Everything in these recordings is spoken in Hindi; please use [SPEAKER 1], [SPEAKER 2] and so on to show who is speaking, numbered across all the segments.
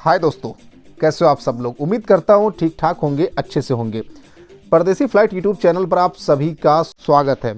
[SPEAKER 1] हाय दोस्तों, कैसे हो आप सब लोग। उम्मीद करता हूँ ठीक ठाक होंगे, अच्छे से होंगे। परदेसी फ्लाइट यूट्यूब चैनल पर आप सभी का स्वागत है।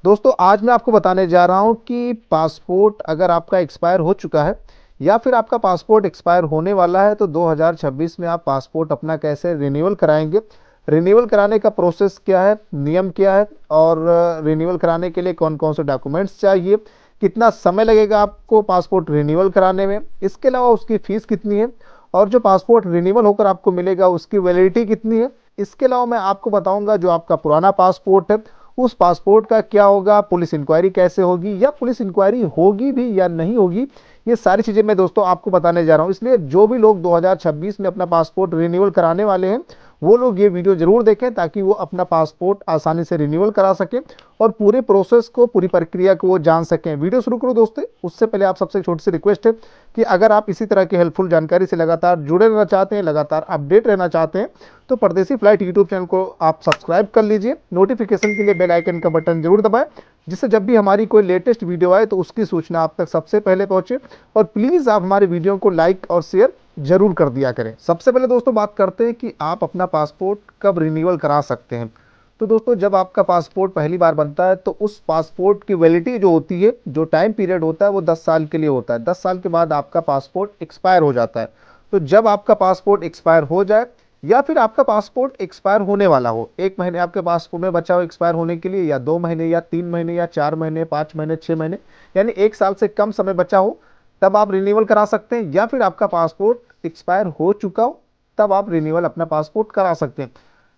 [SPEAKER 1] दोस्तों, आज मैं आपको बताने जा रहा हूँ कि पासपोर्ट अगर आपका एक्सपायर हो चुका है या फिर आपका पासपोर्ट एक्सपायर होने वाला है तो 2026 में आप पासपोर्ट अपना कैसे रिन्यूअल कराएंगे, रिन्यूअल कराने का प्रोसेस क्या है, नियम क्या है और रिन्यूअल कराने के लिए कौन कौन से डॉक्यूमेंट्स चाहिए, कितना समय लगेगा आपको पासपोर्ट रिन्यूअल कराने में, इसके अलावा उसकी फ़ीस कितनी है और जो पासपोर्ट रिन्यूअल होकर आपको मिलेगा उसकी वैलिडिटी कितनी है। इसके अलावा मैं आपको बताऊंगा जो आपका पुराना पासपोर्ट है उस पासपोर्ट का क्या होगा, पुलिस इंक्वायरी कैसे होगी या पुलिस इंक्वायरी होगी भी या नहीं होगी। ये सारी चीज़ें मैं दोस्तों आपको बताने जा रहा हूँ। इसलिए जो भी लोग 2026 में अपना पासपोर्ट रिन्यूअल कराने वाले हैं वो लोग ये वीडियो जरूर देखें ताकि वो अपना पासपोर्ट आसानी से रिन्यूअल करा सकें और पूरे प्रोसेस को, पूरी प्रक्रिया को वो जान सकें। वीडियो शुरू करो दोस्तों, उससे पहले आप सबसे छोटी सी रिक्वेस्ट है कि अगर आप इसी तरह की हेल्पफुल जानकारी से लगातार जुड़े रहना चाहते हैं, लगातार अपडेट रहना चाहते हैं तो परदेसी फ्लाइट यूट्यूब चैनल को आप सब्सक्राइब कर लीजिए। नोटिफिकेशन के लिए बेल आइकन का बटन जरूर दबाएं जिससे जब भी हमारी कोई लेटेस्ट वीडियो आए तो उसकी सूचना आप तक सबसे पहले पहुंचे। और प्लीज़ आप हमारे वीडियो को लाइक और शेयर जरूर कर दिया करें। सबसे पहले दोस्तों बात करते हैं कि आप अपना पासपोर्ट कब रिन्यूअल करा सकते हैं। तो दोस्तों, जब आपका पासपोर्ट पहली बार बनता है तो उस पासपोर्ट की वैलिडिटी जो होती है, जो टाइम पीरियड होता है वो 10 साल के लिए होता है। 10 साल के बाद आपका पासपोर्ट एक्सपायर हो जाता है। तो जब आपका पासपोर्ट एक्सपायर हो जाए या फिर आपका पासपोर्ट एक्सपायर होने वाला हो, 1 महीने आपके पासपोर्ट में बचा हो एक्सपायर होने के लिए, या 2 महीने या 3 महीने या 4 महीने, 5 महीने, 6 महीने, यानी 1 साल से कम समय बचा हो, तब आप रिन्यूअल करा सकते हैं। या फिर आपका पासपोर्ट एक्सपायर हो चुका हो तब आप रिन्यूअल अपना पासपोर्ट करा सकते हैं।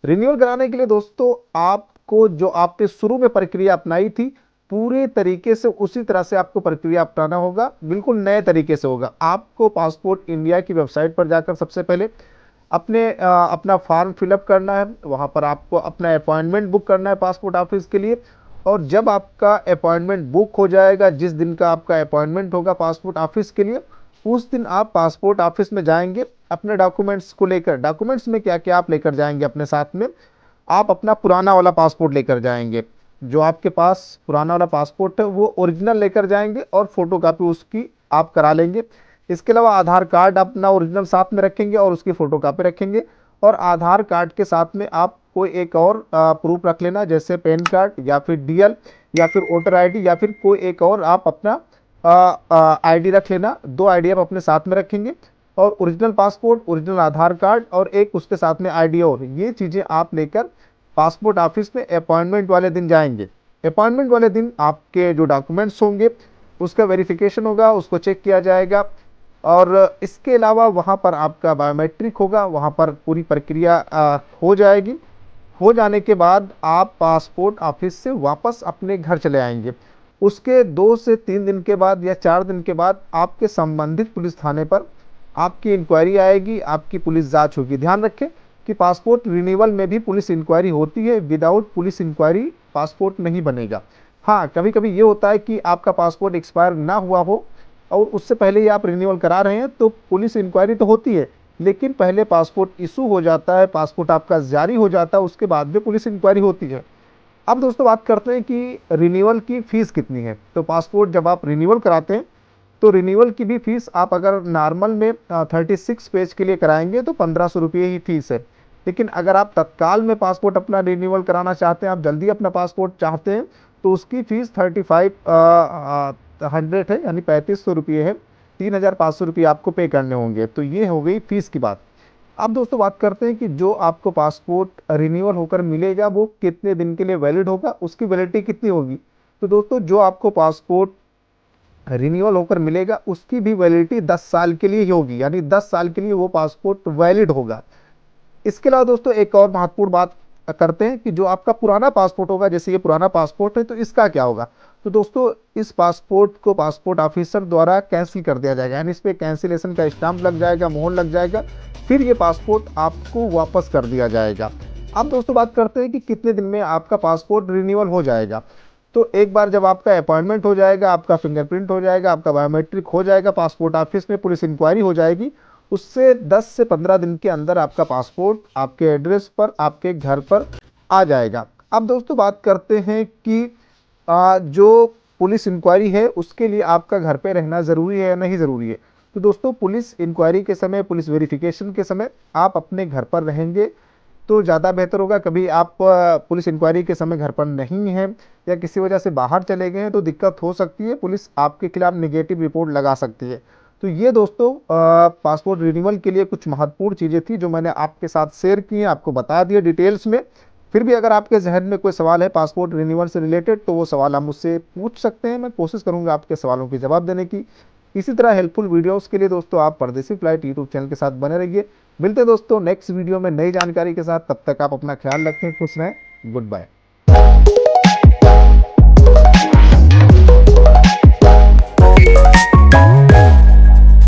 [SPEAKER 1] रिन्यूअल कराने के लिए दोस्तों आपको जो आपने शुरू में प्रक्रिया अपनाई थी पूरे तरीके से उसी तरह से आपको प्रक्रिया अपनाना होगा, बिल्कुल नए तरीके से होगा। आपको पासपोर्ट इंडिया की वेबसाइट पर जाकर सबसे पहले अपना फॉर्म फिलअप करना है। वहाँ पर आपको अपना अपॉइंटमेंट बुक करना है पासपोर्ट ऑफिस के लिए। और जब आपका अपॉइंटमेंट बुक हो जाएगा, जिस दिन का आपका अपॉइंटमेंट होगा पासपोर्ट ऑफिस के लिए, उस दिन आप पासपोर्ट ऑफिस में जाएंगे अपने डॉक्यूमेंट्स को लेकर। डॉक्यूमेंट्स में क्या क्या आप लेकर जाएंगे अपने साथ में, आप अपना पुराना वाला पासपोर्ट लेकर जाएंगे। जो आपके पास पुराना वाला पासपोर्ट है वो ओरिजिनल लेकर जाएंगे और फोटोकॉपी उसकी आप करा लेंगे। इसके अलावा आधार कार्ड अपना ओरिजिनल साथ में रखेंगे और उसकी फोटोकॉपी रखेंगे। और आधार कार्ड के साथ में आप कोई एक और प्रूफ रख लेना, जैसे पैन कार्ड या फिर डीएल या फिर वोटर आईडी या फिर कोई एक और आप अपना आईडी रख लेना। 2 आईडी आप अपने साथ में रखेंगे और ओरिजिनल पासपोर्ट, ओरिजिनल आधार कार्ड और एक उसके साथ में आईडी, और ये चीज़ें आप लेकर पासपोर्ट ऑफिस में अपॉइंटमेंट वाले दिन जाएंगे। अपॉइंटमेंट वाले दिन आपके जो डॉक्यूमेंट्स होंगे उसका वेरिफिकेशन होगा, उसको चेक किया जाएगा। और इसके अलावा वहाँ पर आपका बायोमेट्रिक होगा, वहाँ पर पूरी प्रक्रिया हो जाएगी। हो जाने के बाद आप पासपोर्ट ऑफिस से वापस अपने घर चले आएंगे। उसके 2 से 3 दिन के बाद या 4 दिन के बाद आपके संबंधित पुलिस थाने पर आपकी इंक्वायरी आएगी, आपकी पुलिस जांच होगी। ध्यान रखें कि पासपोर्ट रिन्यूअल में भी पुलिस इंक्वायरी होती है। विदाउट पुलिस इंक्वायरी पासपोर्ट नहीं बनेगा। हाँ, कभी कभी ये होता है कि आपका पासपोर्ट एक्सपायर ना हुआ हो और उससे पहले ही आप रिन्यूअल करा रहे हैं तो पुलिस इंक्वायरी तो होती है, लेकिन पहले पासपोर्ट इशू हो जाता है, पासपोर्ट आपका जारी हो जाता है, उसके बाद में पुलिस इंक्वायरी होती है। अब दोस्तों बात करते हैं कि रिन्यूअल की फ़ीस कितनी है। तो पासपोर्ट जब आप रिन्यूअल कराते हैं तो रिन्यूअल की भी फ़ीस, आप अगर नॉर्मल में 36 पेज के लिए कराएंगे तो 1500 रुपये ही फीस है। लेकिन अगर आप तत्काल में पासपोर्ट अपना रिन्यूअल कराना चाहते हैं, आप जल्दी अपना पासपोर्ट चाहते हैं, तो उसकी फ़ीस 3500 है, यानी 3500 रुपये है। 3500 रुपये आपको पे करने होंगे। तो ये हो गई फ़ीस की बात। अब दोस्तों बात करते हैं कि जो आपको पासपोर्ट रिन्यूअल होकर मिलेगा वो कितने दिन के लिए वैलिड होगा, उसकी वैलिडिटी कितनी होगी। तो दोस्तों, जो आपको पासपोर्ट रिन्यूअल होकर मिलेगा उसकी भी वैलिडिटी 10 साल के लिए ही होगी, यानी 10 साल के लिए वो पासपोर्ट वैलिड होगा। इसके अलावा दोस्तों एक और महत्वपूर्ण बात करते हैं कि जो आपका पुराना पासपोर्ट होगा, जैसे ये पुराना पासपोर्ट है तो इसका क्या होगा। तो दोस्तों, इस पासपोर्ट को पासपोर्ट ऑफिसर द्वारा कैंसिल कर दिया जाएगा, यानी इस पर कैंसिलेशन का स्टाम्प लग जाएगा, मोहर लग जाएगा, फिर ये पासपोर्ट आपको वापस कर दिया जाएगा। अब दोस्तों बात करते हैं कि कितने दिन में आपका पासपोर्ट रिन्यूअल हो जाएगा। तो एक बार जब आपका अपॉइंटमेंट हो जाएगा, आपका फिंगरप्रिंट हो जाएगा, आपका बायोमेट्रिक हो जाएगा, पासपोर्ट ऑफिस में पुलिस इंक्वायरी हो जाएगी, उससे 10 से 15 दिन के अंदर आपका पासपोर्ट आपके एड्रेस पर, आपके घर पर आ जाएगा। अब दोस्तों बात करते हैं कि जो पुलिस इंक्वायरी है उसके लिए आपका घर पे रहना ज़रूरी है या नहीं ज़रूरी है। तो दोस्तों पुलिस इंक्वायरी के समय, पुलिस वेरिफिकेशन के समय आप अपने घर पर रहेंगे तो ज़्यादा बेहतर होगा। कभी आप पुलिस इंक्वायरी के समय घर पर नहीं हैं या किसी वजह से बाहर चले गए हैं तो दिक्कत हो सकती है, पुलिस आपके खिलाफ नेगेटिव रिपोर्ट लगा सकती है। तो ये दोस्तों पासपोर्ट रिन्यूअल के लिए कुछ महत्वपूर्ण चीज़ें थी जो मैंने आपके साथ शेयर की हैं, आपको बता दिया डिटेल्स में। फिर भी अगर आपके जहन में कोई सवाल है पासपोर्ट रिन्यूअल से रिलेटेड तो वो सवाल आप मुझसे पूछ सकते हैं, मैं कोशिश करूंगा आपके सवालों के जवाब देने की। इसी तरह हेल्पफुल वीडियोस के लिए दोस्तों आप परदेसी फ्लाइट यूट्यूब चैनल के साथ बने रहिए। मिलते हैं दोस्तों नेक्स्ट वीडियो में नई जानकारी के साथ, तब तक आप अपना ख्याल रखें, खुश रहें, गुड बाय।